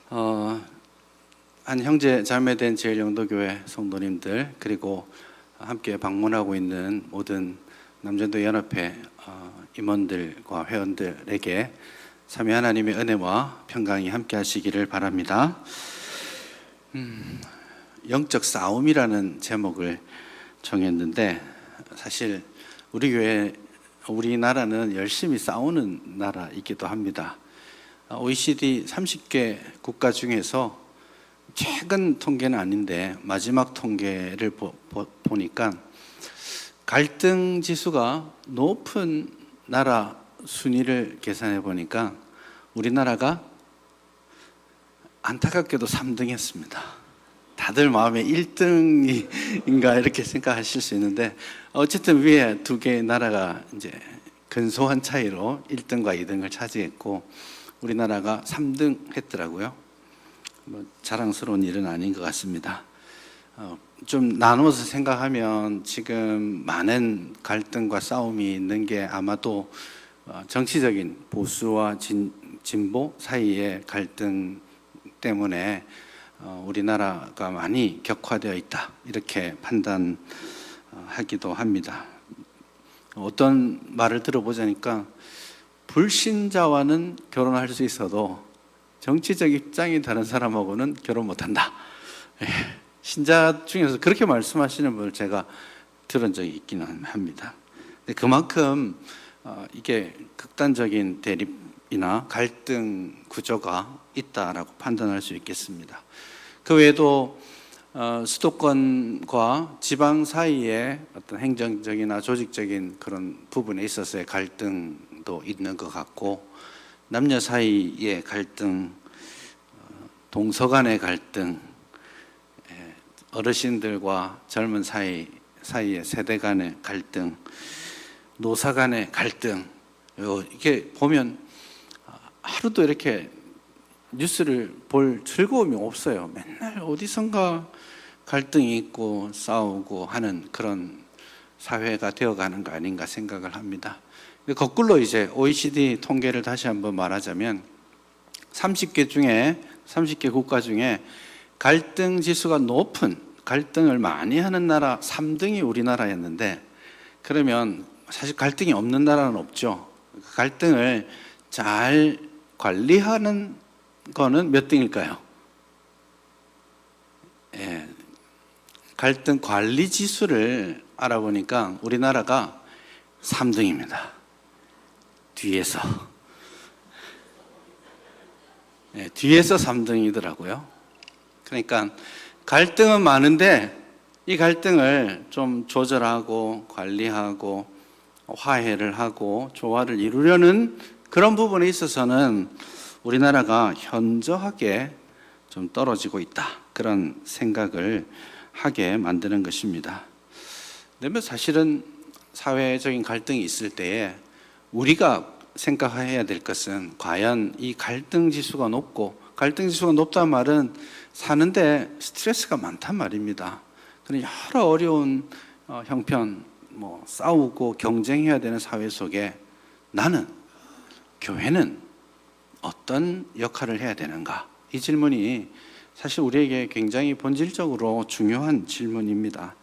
한 형제 자매된 제일영도교회 성도님들, 그리고 함께 방문하고 있는 모든 남전도 연합회 임원들과 회원들에게 삼위 하나님의 은혜와 평강이 함께 하시기를 바랍니다. 영적 싸움이라는 제목을 정했는데, 사실 우리나라는 열심히 싸우는 나라이기도 합니다. OECD 30개 국가 중에서 최근 통계는 아닌데 마지막 통계를 보니까 갈등 지수가 높은 나라 순위를 계산해 보니까 우리나라가 안타깝게도 3등했습니다. 다들 마음에 1등인가 이렇게 생각하실 수 있는데, 어쨌든 위에 두 개의 나라가 이제 근소한 차이로 1등과 2등을 차지했고 우리나라가 3등 했더라고요. 자랑스러운 일은 아닌 것 같습니다. 좀 나누어서 생각하면 지금 많은 갈등과 싸움이 있는 게 아마도 정치적인 보수와 진보 사이의 갈등 때문에 우리나라가 많이 격화되어 있다, 이렇게 판단하기도 합니다. 어떤 말을 들어보자니까 불신자와는 결혼할 수 있어도 정치적 입장이 다른 사람하고는 결혼 못한다. 신자 중에서 그렇게 말씀하시는 분을 제가 들은 적이 있기는 합니다. 그만큼 이게 극단적인 대립이나 갈등 구조가 있다라고 판단할 수 있겠습니다. 그 외에도 수도권과 지방 사이에 어떤 행정적이나 조직적인 그런 부분에 있어서의 갈등도 있는 것 같고, 남녀 사이의 갈등, 동서 간의 갈등, 어르신들과 젊은 사이의 세대 간의 갈등, 노사 간의 갈등, 이게 보면 하루도 이렇게 뉴스를 볼 즐거움이 없어요. 맨날 어디선가 갈등이 있고 싸우고 하는 그런 사회가 되어가는 거 아닌가 생각을 합니다. 거꾸로 이제 OECD 통계를 다시 한번 말하자면 30개 국가 중에 갈등 지수가 높은, 갈등을 많이 하는 나라 3등이 우리나라였는데, 그러면 사실 갈등이 없는 나라는 없죠. 갈등을 잘 관리하는 거는 몇 등일까요? 갈등 관리 지수를 알아보니까 우리나라가 3등입니다. 뒤에서 3등이더라고요. 그러니까 갈등은 많은데 이 갈등을 좀 조절하고 관리하고 화해를 하고 조화를 이루려는 그런 부분에 있어서는 우리나라가 현저하게 좀 떨어지고 있다, 그런 생각을 하게 만드는 것입니다. 그런데 사실은 사회적인 갈등이 있을 때에 우리가 생각해야 될 것은, 과연 이 갈등 지수가 높고, 갈등 지수가 높다는 말은 사는데 스트레스가 많단 말입니다. 그런 여러 어려운 형편, 싸우고 경쟁해야 되는 사회 속에 나는, 교회는 어떤 역할을 해야 되는가? 이 질문이 사실 우리에게 굉장히 본질적으로 중요한 질문입니다.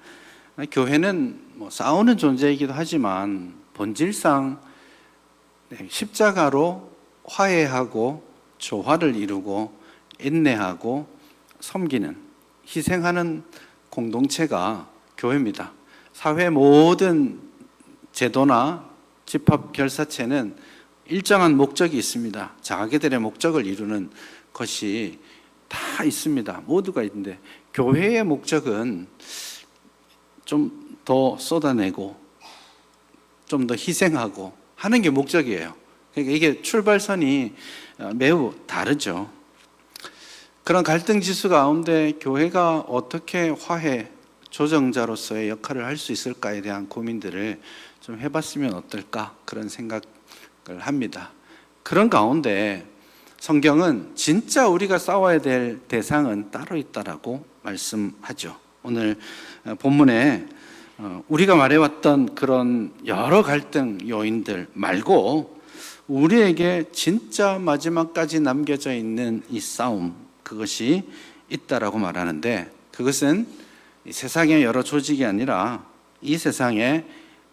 교회는 싸우는 존재이기도 하지만 본질상 십자가로 화해하고 조화를 이루고 인내하고 섬기는, 희생하는 공동체가 교회입니다. 사회 모든 제도나 집합 결사체는 일정한 목적이 있습니다. 자기들의 목적을 이루는 것이 다 있습니다. 모두가 있는데 교회의 목적은 좀 더 쏟아내고 좀 더 희생하고 하는 게 목적이에요. 그러니까 이게 출발선이 매우 다르죠. 그런 갈등 지수 가운데 교회가 어떻게 화해 조정자로서의 역할을 할 수 있을까에 대한 고민들을 좀 해봤으면 어떨까, 그런 생각을 합니다. 그런 가운데 성경은 진짜 우리가 싸워야 될 대상은 따로 있다라고 말씀하죠. 오늘 본문에 우리가 말해왔던 그런 여러 갈등 요인들 말고 우리에게 진짜 마지막까지 남겨져 있는 이 싸움, 그것이 있다라고 말하는데, 그것은 이 세상의 여러 조직이 아니라 이 세상의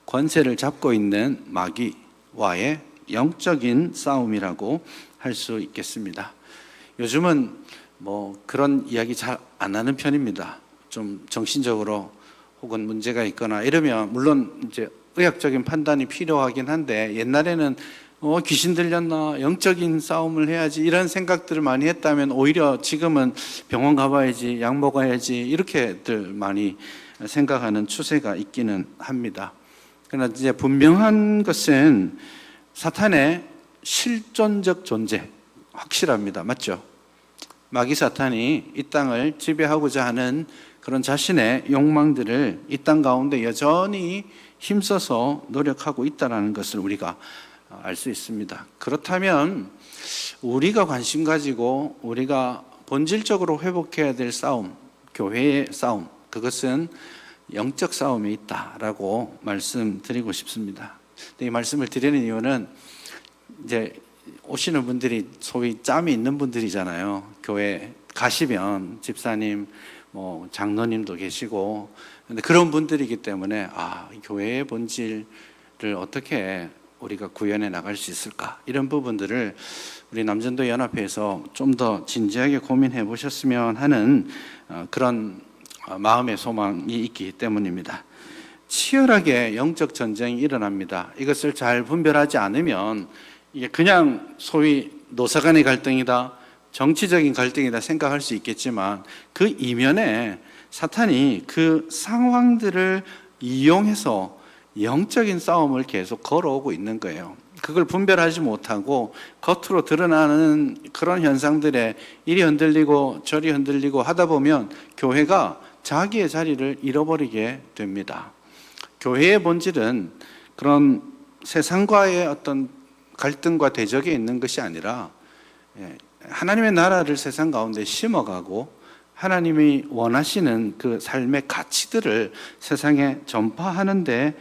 권세를 잡고 있는 마귀와의 영적인 싸움이라고 할 수 있겠습니다. 요즘은 그런 이야기 잘 안 하는 편입니다. 좀 정신적으로 혹은 문제가 있거나 이러면 물론 이제 의학적인 판단이 필요하긴 한데, 옛날에는 귀신 들렸나, 영적인 싸움을 해야지, 이런 생각들을 많이 했다면 오히려 지금은 병원 가봐야지, 약 먹어야지, 이렇게들 많이 생각하는 추세가 있기는 합니다. 그러나 이제 분명한 것은 사탄의 실존적 존재, 확실합니다. 맞죠? 마귀 사탄이 이 땅을 지배하고자 하는 그런 자신의 욕망들을 이 땅 가운데 여전히 힘써서 노력하고 있다는 것을 우리가 알 수 있습니다. 그렇다면 우리가 관심 가지고 우리가 본질적으로 회복해야 될 싸움, 교회의 싸움, 그것은 영적 싸움에 있다라고 말씀드리고 싶습니다. 이 말씀을 드리는 이유는 이제 오시는 분들이 소위 짬이 있는 분들이잖아요. 교회 가시면 집사님, 장로님도 계시고, 근데 그런 분들이기 때문에 이 교회의 본질을 어떻게 우리가 구현해 나갈 수 있을까, 이런 부분들을 우리 남전도 연합회에서 좀 더 진지하게 고민해 보셨으면 하는 그런 마음의 소망이 있기 때문입니다. 치열하게 영적 전쟁이 일어납니다. 이것을 잘 분별하지 않으면 이게 그냥 소위 노사간의 갈등이다, 정치적인 갈등이다 생각할 수 있겠지만, 그 이면에 사탄이 그 상황들을 이용해서 영적인 싸움을 계속 걸어오고 있는 거예요. 그걸 분별하지 못하고 겉으로 드러나는 그런 현상들에 이리 흔들리고 저리 흔들리고 하다 보면 교회가 자기의 자리를 잃어버리게 됩니다. 교회의 본질은 그런 세상과의 어떤 갈등과 대적에 있는 것이 아니라 하나님의 나라를 세상 가운데 심어가고 하나님이 원하시는 그 삶의 가치들을 세상에 전파하는 데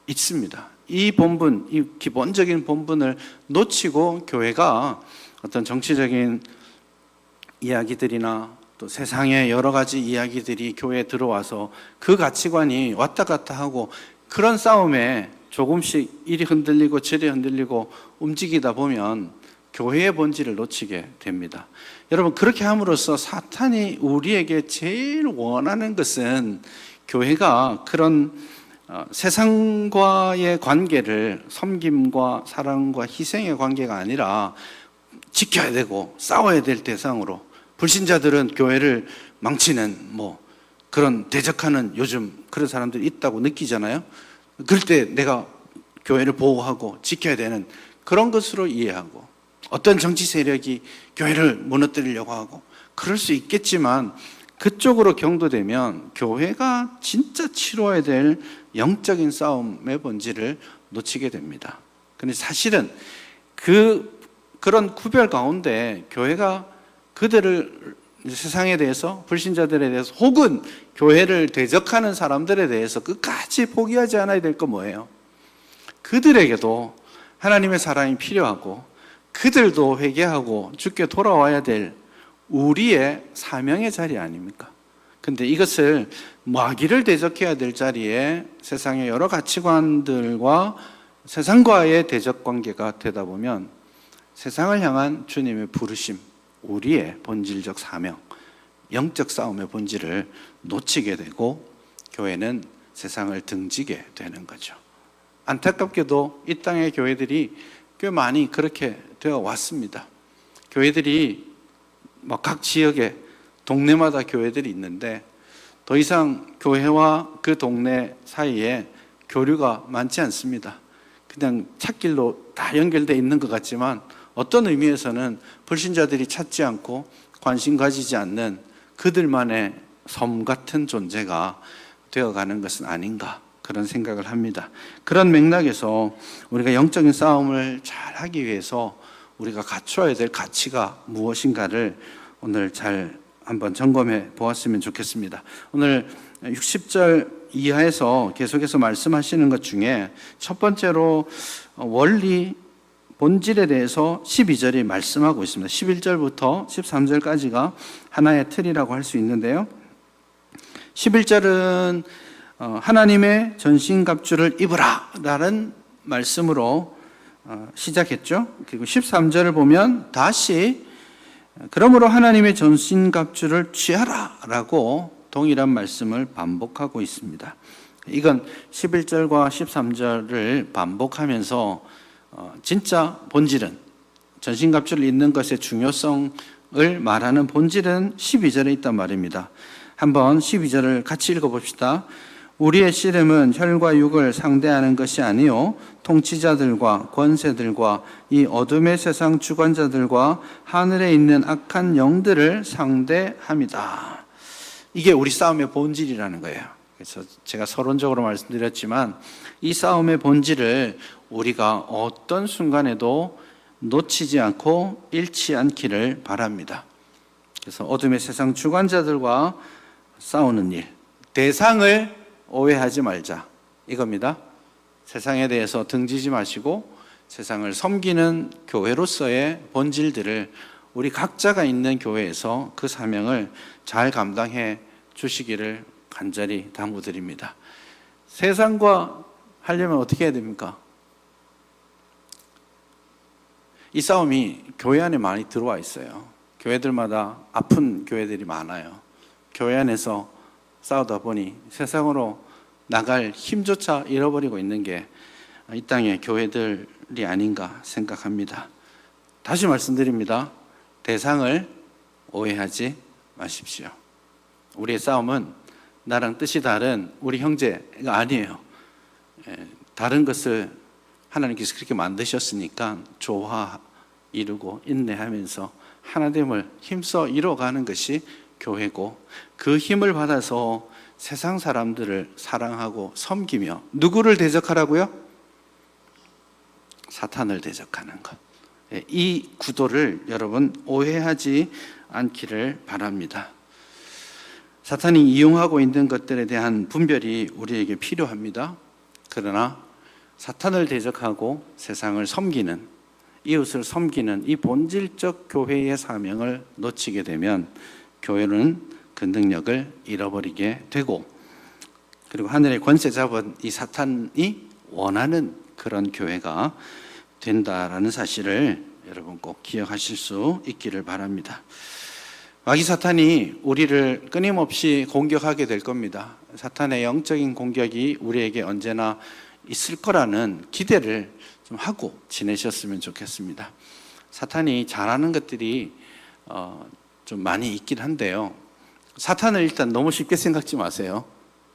있습니다. 이 본분, 이 기본적인 본분을 놓치고 교회가 어떤 정치적인 이야기들이나 또 세상의 여러 가지 이야기들이 교회에 들어와서 그 가치관이 왔다 갔다 하고 그런 싸움에 조금씩 이리 흔들리고 저리 흔들리고 움직이다 보면 교회의 본질을 놓치게 됩니다. 여러분, 그렇게 함으로써 사탄이 우리에게 제일 원하는 것은 교회가 그런 세상과의 관계를 섬김과 사랑과 희생의 관계가 아니라 지켜야 되고 싸워야 될 대상으로, 불신자들은 교회를 망치는 그런 대적하는 요즘 그런 사람들이 있다고 느끼잖아요. 그럴 때 내가 교회를 보호하고 지켜야 되는 그런 것으로 이해하고, 어떤 정치 세력이 교회를 무너뜨리려고 하고 그럴 수 있겠지만, 그쪽으로 경도되면 교회가 진짜 치러야 될 영적인 싸움의 본질을 놓치게 됩니다. 그런데 사실은 그런 구별 가운데 교회가 그들을 세상에 대해서, 불신자들에 대해서, 혹은 교회를 대적하는 사람들에 대해서 끝까지 포기하지 않아야 될 건 뭐예요? 그들에게도 하나님의 사랑이 필요하고 그들도 회개하고 주께 돌아와야 될 우리의 사명의 자리 아닙니까? 근데 이것을 마귀를 대적해야 될 자리에 세상의 여러 가치관들과 세상과의 대적 관계가 되다 보면 세상을 향한 주님의 부르심, 우리의 본질적 사명, 영적 싸움의 본질을 놓치게 되고 교회는 세상을 등지게 되는 거죠. 안타깝게도 이 땅의 교회들이 꽤 많이 그렇게 되어 왔습니다. 교회들이 각 지역에 동네마다 교회들이 있는데 더 이상 교회와 그 동네 사이에 교류가 많지 않습니다. 그냥 찻길로 다 연결되어 있는 것 같지만 어떤 의미에서는 불신자들이 찾지 않고 관심 가지지 않는 그들만의 섬 같은 존재가 되어가는 것은 아닌가, 그런 생각을 합니다. 그런 맥락에서 우리가 영적인 싸움을 잘 하기 위해서 우리가 갖춰야 될 가치가 무엇인가를 오늘 잘 한번 점검해 보았으면 좋겠습니다. 오늘 60절 이하에서 계속해서 말씀하시는 것 중에 첫 번째로 원리, 본질에 대해서 12절이 말씀하고 있습니다. 11절부터 13절까지가 하나의 틀이라고 할 수 있는데요. 11절은 하나님의 전신갑주를 입으라 라는 말씀으로 시작했죠. 그리고 13절을 보면 다시 그러므로 하나님의 전신갑주를 취하라 라고 동일한 말씀을 반복하고 있습니다. 이건 11절과 13절을 반복하면서 진짜 본질은, 전신갑주를 입는 것의 중요성을 말하는 본질은 12절에 있단 말입니다. 한번 12절을 같이 읽어봅시다. 우리의 씨름은 혈과 육을 상대하는 것이 아니요 통치자들과 권세들과 이 어둠의 세상 주관자들과 하늘에 있는 악한 영들을 상대합니다. 이게 우리 싸움의 본질이라는 거예요. 그래서 제가 서론적으로 말씀드렸지만 이 싸움의 본질을 우리가 어떤 순간에도 놓치지 않고 잃지 않기를 바랍니다. 그래서 어둠의 세상 주관자들과 싸우는 일, 대상을 오해하지 말자 이겁니다. 세상에 대해서 등지지 마시고 세상을 섬기는 교회로서의 본질들을 우리 각자가 있는 교회에서 그 사명을 잘 감당해 주시기를 간절히 당부드립니다. 세상과 하려면 어떻게 해야 됩니까? 이 싸움이 교회 안에 많이 들어와 있어요. 교회들마다 아픈 교회들이 많아요. 교회 안에서 싸우다 보니 세상으로 나갈 힘조차 잃어버리고 있는 게 이 땅의 교회들이 아닌가 생각합니다. 다시 말씀드립니다. 대상을 오해하지 마십시오. 우리의 싸움은 나랑 뜻이 다른 우리 형제가 아니에요. 다른 것을 하나님께서 그렇게 만드셨으니까 조화 이루고 인내하면서 하나됨을 힘써 이뤄가는 것이 교회고, 그 힘을 받아서 세상 사람들을 사랑하고 섬기며 누구를 대적하라고요? 사탄을 대적하는 것. 이 구도를 여러분 오해하지 않기를 바랍니다. 사탄이 이용하고 있는 것들에 대한 분별이 우리에게 필요합니다. 그러나 사탄을 대적하고 세상을 섬기는, 이웃을 섬기는 이 본질적 교회의 사명을 놓치게 되면 교회는 그 능력을 잃어버리게 되고, 그리고 하늘의 권세 잡은 이 사탄이 원하는 그런 교회가 된다라는 사실을 여러분 꼭 기억하실 수 있기를 바랍니다. 마귀 사탄이 우리를 끊임없이 공격하게 될 겁니다. 사탄의 영적인 공격이 우리에게 언제나 있을 거라는 기대를 좀 하고 지내셨으면 좋겠습니다. 사탄이 잘하는 것들이 좀 많이 있긴 한데요. 사탄을 일단 너무 쉽게 생각지 마세요.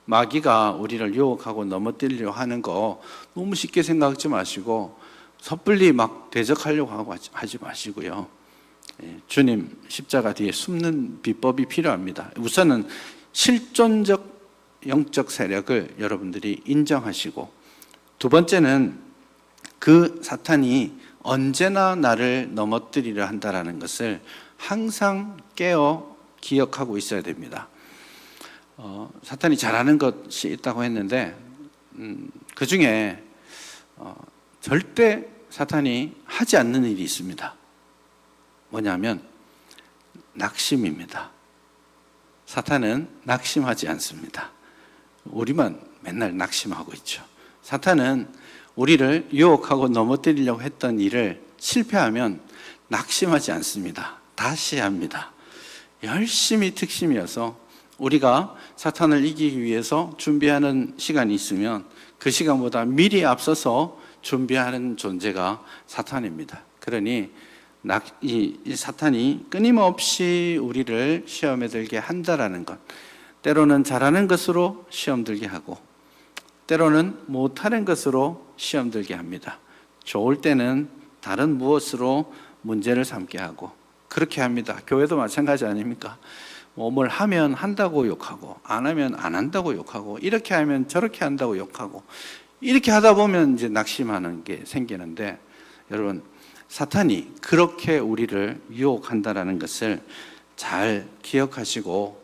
마귀가 우리를 유혹하고 넘어뜨리려고 하는 거 너무 쉽게 생각하지 마시고 섣불리 막 대적하려고 하고 하지 마시고요. 주님 십자가 뒤에 숨는 비법이 필요합니다. 우선은 실존적 영적 세력을 여러분들이 인정하시고, 두 번째는 그 사탄이 언제나 나를 넘어뜨리려 한다는 것을 항상 깨어 기억하고 있어야 됩니다. 사탄이 잘하는 것이 있다고 했는데 그 중에 절대 사탄이 하지 않는 일이 있습니다. 뭐냐면 낙심입니다. 사탄은 낙심하지 않습니다. 우리만 맨날 낙심하고 있죠. 사탄은 우리를 유혹하고 넘어뜨리려고 했던 일을 실패하면 낙심하지 않습니다. 다시 합니다. 열심히 특심이어서 우리가 사탄을 이기기 위해서 준비하는 시간이 있으면 그 시간보다 미리 앞서서 준비하는 존재가 사탄입니다. 그러니 이 사탄이 끊임없이 우리를 시험에 들게 한다라는 것, 때로는 잘하는 것으로 시험 들게 하고 때로는 못하는 것으로 시험 들게 합니다. 좋을 때는 다른 무엇으로 문제를 삼게 하고 그렇게 합니다. 교회도 마찬가지 아닙니까? 뭘 하면 한다고 욕하고 안 하면 안 한다고 욕하고 이렇게 하면 저렇게 한다고 욕하고 이렇게 하다 보면 이제 낙심하는 게 생기는데, 여러분 사탄이 그렇게 우리를 유혹한다라는 것을 잘 기억하시고,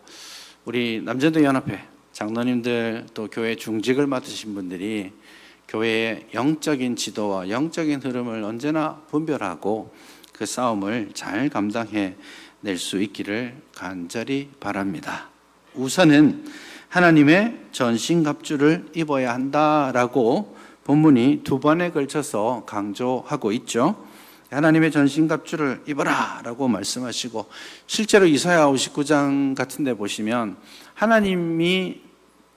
우리 남전도 연합회 장로님들 또 교회 중직을 맡으신 분들이 교회의 영적인 지도와 영적인 흐름을 언제나 분별하고 그 싸움을 잘 감당해 낼 수 있기를 간절히 바랍니다. 우선은 하나님의 전신갑주를 입어야 한다라고 본문이 두 번에 걸쳐서 강조하고 있죠. 하나님의 전신갑주를 입어라 라고 말씀하시고, 실제로 이사야 59장 같은 데 보시면 하나님이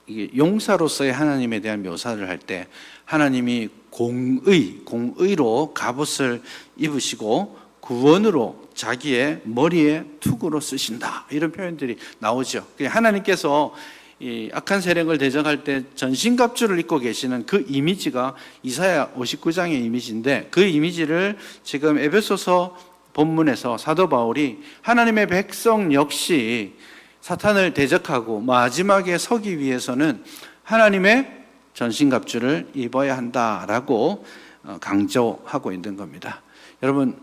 용사로서의 하나님에 대한 묘사를 할 때 하나님이 공의로 갑옷을 입으시고 구원으로 자기의 머리에 투구로 쓰신다, 이런 표현들이 나오죠. 하나님께서 이 악한 세력을 대적할 때 전신갑주를 입고 계시는 그 이미지가 이사야 59장의 이미지인데, 그 이미지를 지금 에베소서 본문에서 사도 바울이 하나님의 백성 역시 사탄을 대적하고 마지막에 서기 위해서는 하나님의 전신갑주를 입어야 한다라고 강조하고 있는 겁니다. 여러분,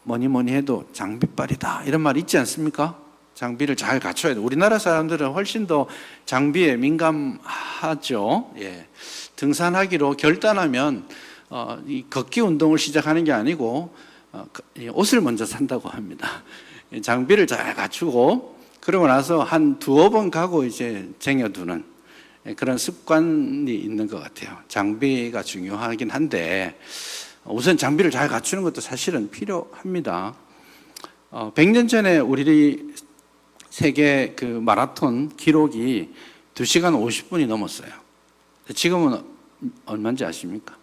뭐니 해도 장비빨이다 이런 말 있지 않습니까? 장비를 잘 갖춰야 돼. 우리나라 사람들은 훨씬 더 장비에 민감하죠. 예. 등산하기로 결단하면 이 걷기 운동을 시작하는 게 아니고 옷을 먼저 산다고 합니다. 장비를 잘 갖추고 그러고 나서 한 두어 번 가고 이제 쟁여두는 그런 습관이 있는 것 같아요. 장비가 중요하긴 한데 우선 장비를 잘 갖추는 것도 사실은 필요합니다. 100년 전에 우리 세계 그 마라톤 기록이 2시간 50분이 넘었어요. 지금은 얼마인지 아십니까?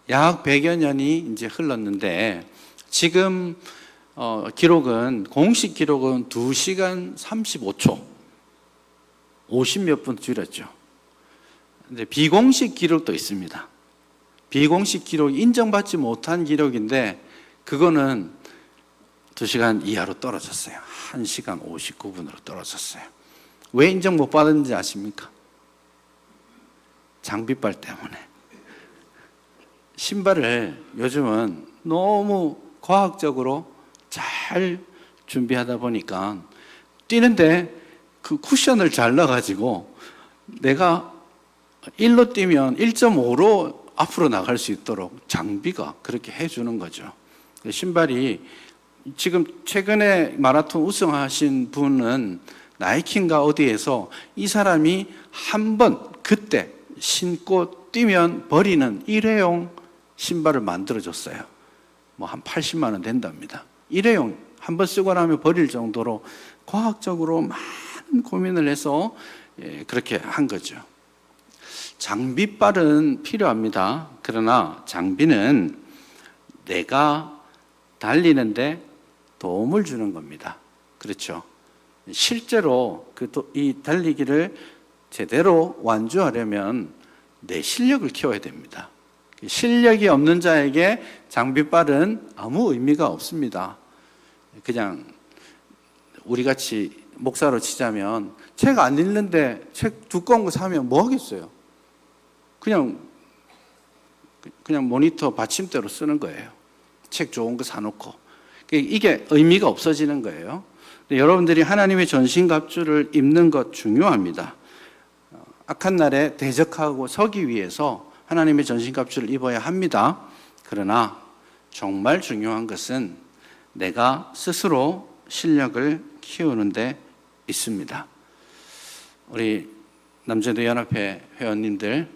약 100여 년이 이제 흘렀는데 지금 기록은, 공식 기록은 2시간 35초, 50몇 분 줄였죠. 근데 비공식 기록도 있습니다. 비공식 기록, 인정받지 못한 기록인데 그거는 2시간 이하로 떨어졌어요. 1시간 59분으로 떨어졌어요. 왜 인정 못 받았는지 아십니까? 장비빨 때문에. 신발을 요즘은 너무 과학적으로 잘 준비하다 보니까 뛰는데 그 쿠션을 잘 넣어가지고 내가 1로 뛰면 1.5로 앞으로 나갈 수 있도록 장비가 그렇게 해주는 거죠. 신발이 지금 최근에 마라톤 우승하신 분은 나이키인가 어디에서 이 사람이 한 번 그때 신고 뛰면 버리는 일회용 신발을 만들어줬어요. 뭐 한 80만 원 된답니다. 일회용 한 번 쓰고 나면 버릴 정도로 과학적으로 많은 고민을 해서 그렇게 한 거죠. 장비빨은 필요합니다. 그러나 장비는 내가 달리는데 도움을 주는 겁니다. 그렇죠? 실제로 이 달리기를 제대로 완주하려면 내 실력을 키워야 됩니다. 실력이 없는 자에게 장비빨은 아무 의미가 없습니다. 그냥 우리같이 목사로 치자면 책 안 읽는데 책 두꺼운 거 사면 뭐 하겠어요? 그냥 모니터 받침대로 쓰는 거예요. 책 좋은 거 사놓고. 이게 의미가 없어지는 거예요. 여러분들이 하나님의 전신갑주를 입는 것 중요합니다. 악한 날에 대적하고 서기 위해서 하나님의 전신갑주를 입어야 합니다. 그러나 정말 중요한 것은 내가 스스로 실력을 키우는 데 있습니다. 우리 남자도 연합회 회원님들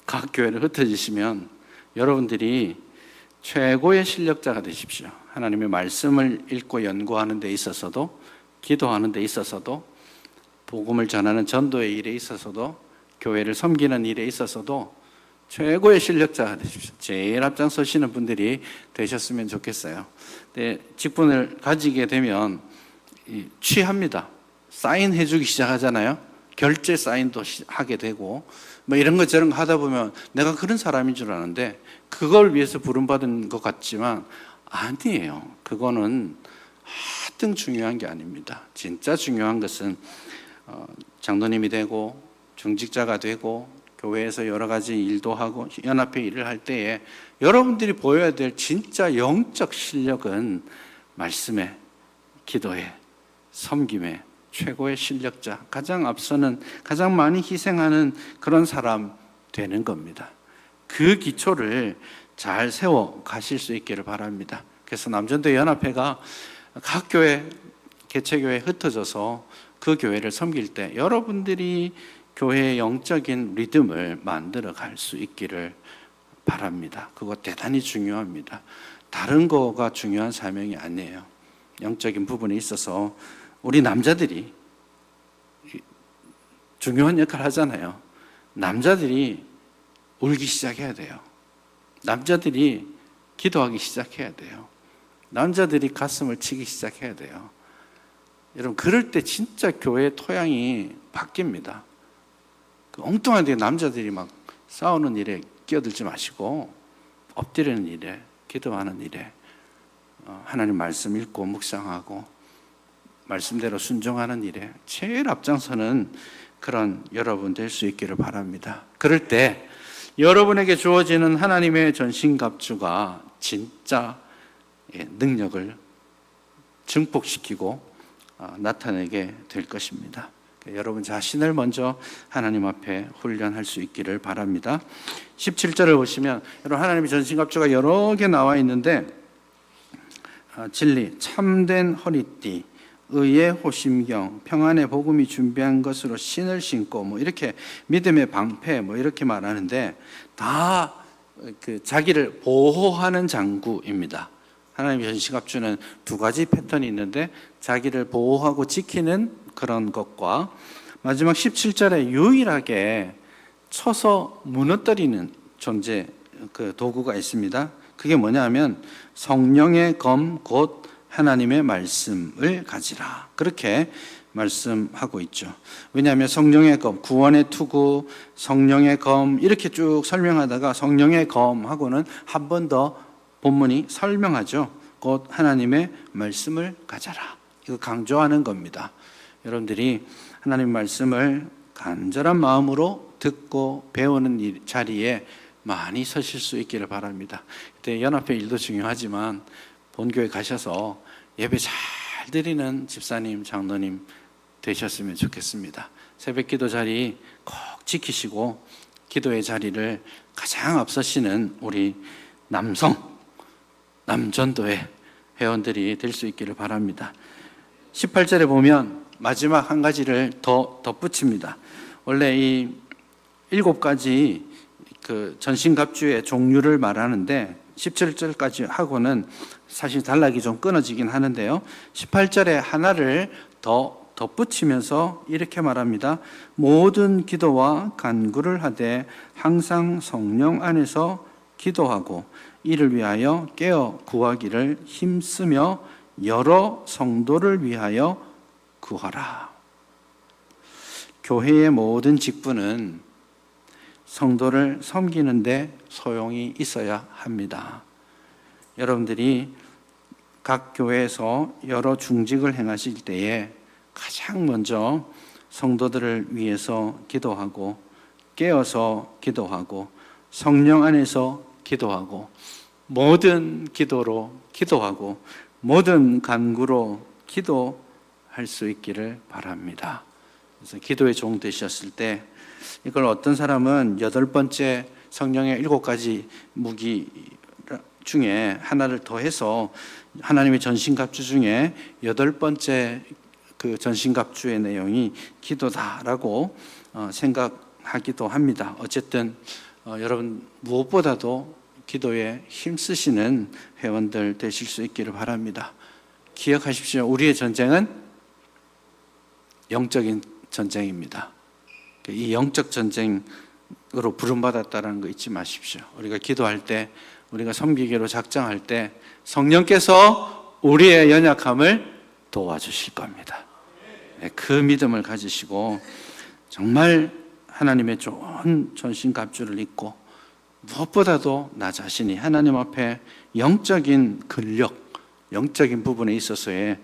각 교회를 흩어지시면 여러분들이 최고의 실력자가 되십시오. 하나님의 말씀을 읽고 연구하는 데 있어서도, 기도하는 데 있어서도, 복음을 전하는 전도의 일에 있어서도, 교회를 섬기는 일에 있어서도 최고의 실력자가 되십시오. 제일 앞장서시는 분들이 되셨으면 좋겠어요. 근데 직분을 가지게 되면 취합니다. 사인해 주기 시작하잖아요. 결제 사인도 하게 되고 뭐 이런 것 저런 거 하다 보면 내가 그런 사람인 줄 아는데 그걸 위해서 부름받은 것 같지만 아니에요. 그거는 하등 중요한 게 아닙니다. 진짜 중요한 것은 장로님이 되고 중직자가 되고 교회에서 여러 가지 일도 하고 연합회 일을 할 때에 여러분들이 보여야 될 진짜 영적 실력은 말씀에, 기도에, 섬김에 최고의 실력자, 가장 앞서는, 가장 많이 희생하는 그런 사람 되는 겁니다. 그 기초를 잘 세워 가실 수 있기를 바랍니다. 그래서 남전도 연합회가 각 교회, 개체교회에 흩어져서 그 교회를 섬길 때 여러분들이 교회의 영적인 리듬을 만들어 갈 수 있기를 바랍니다. 그거 대단히 중요합니다. 다른 거가 중요한 사명이 아니에요. 영적인 부분에 있어서 우리 남자들이 중요한 역할을 하잖아요. 남자들이 울기 시작해야 돼요. 남자들이 기도하기 시작해야 돼요. 남자들이 가슴을 치기 시작해야 돼요. 여러분, 그럴 때 진짜 교회의 토양이 바뀝니다. 그 엉뚱한데 남자들이 막 싸우는 일에 끼어들지 마시고 엎드리는 일에, 기도하는 일에 하나님 말씀 읽고 묵상하고 말씀대로 순종하는 일에 제일 앞장서는 그런 여러분 될 수 있기를 바랍니다. 그럴 때 여러분에게 주어지는 하나님의 전신갑주가 진짜 능력을 증폭시키고 나타내게 될 것입니다. 여러분 자신을 먼저 하나님 앞에 훈련할 수 있기를 바랍니다. 17절을 보시면 여러분 하나님의 전신갑주가 여러 개 나와 있는데 진리, 참된 허리띠, 의의 호심경, 평안의 복음이 준비한 것으로 신을 신고 뭐 이렇게 믿음의 방패 뭐 이렇게 말하는데 다 그 자기를 보호하는 장구입니다. 하나님의 전신갑주는 두 가지 패턴이 있는데 자기를 보호하고 지키는 그런 것과 마지막 17절에 유일하게 쳐서 무너뜨리는 존재 그 도구가 있습니다. 그게 뭐냐면 성령의 검 곧 하나님의 말씀을 가지라. 그렇게 말씀하고 있죠. 왜냐하면 성령의 검, 구원의 투구, 성령의 검 이렇게 쭉 설명하다가 성령의 검하고는 한 번 더 본문이 설명하죠. 곧 하나님의 말씀을 가져라. 이거 강조하는 겁니다. 여러분들이 하나님 말씀을 간절한 마음으로 듣고 배우는 자리에 많이 서실 수 있기를 바랍니다. 그때 연합회 일도 중요하지만 본교회 가셔서 예배 잘 드리는 집사님, 장로님 되셨으면 좋겠습니다. 새벽 기도 자리 꼭 지키시고 기도의 자리를 가장 앞서시는 우리 남전도의 회원들이 될 수 있기를 바랍니다. 18절에 보면 마지막 한 가지를 더 덧붙입니다. 원래 이 7가지 그 전신갑주의 종류를 말하는데 17절까지 하고는 사실 단락이 좀 끊어지긴 하는데요. 18절에 하나를 더 덧붙이면서 이렇게 말합니다. 모든 기도와 간구를 하되 항상 성령 안에서 기도하고 이를 위하여 깨어 구하기를 힘쓰며 여러 성도를 위하여 구하라. 교회의 모든 직분은 성도를 섬기는 데 소용이 있어야 합니다. 여러분들이 각 교회에서 여러 중직을 행하실 때에 가장 먼저 성도들을 위해서 기도하고 깨어서 기도하고 성령 안에서 기도하고 모든 기도로 기도하고 모든 간구로 기도할 수 있기를 바랍니다. 그래서 기도의 종 되셨을 때 이걸 어떤 사람은 8번째 성령의 7가지 무기 중에 하나를 더해서 하나님의 전신갑주 중에 8번째 그 전신갑주의 내용이 기도다라고 생각하기도 합니다. 어쨌든 여러분 무엇보다도 기도에 힘쓰시는 회원들 되실 수 있기를 바랍니다. 기억하십시오. 우리의 전쟁은 영적인 전쟁입니다. 이 영적 전쟁으로 부름받았다는 거 잊지 마십시오. 우리가 기도할 때, 우리가 섬기기로 작정할 때 성령께서 우리의 연약함을 도와주실 겁니다. 그 믿음을 가지시고 정말 하나님의 좋은 전신갑주를 입고 무엇보다도 나 자신이 하나님 앞에 영적인 근력, 영적인 부분에 있어서의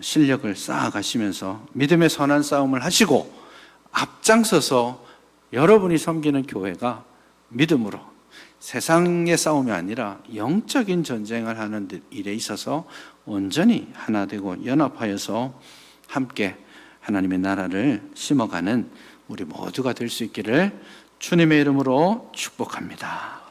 실력을 쌓아가시면서 믿음의 선한 싸움을 하시고 앞장서서 여러분이 섬기는 교회가 믿음으로 세상의 싸움이 아니라 영적인 전쟁을 하는 일에 있어서 온전히 하나 되고 연합하여서 함께 하나님의 나라를 심어가는 우리 모두가 될 수 있기를 주님의 이름으로 축복합니다.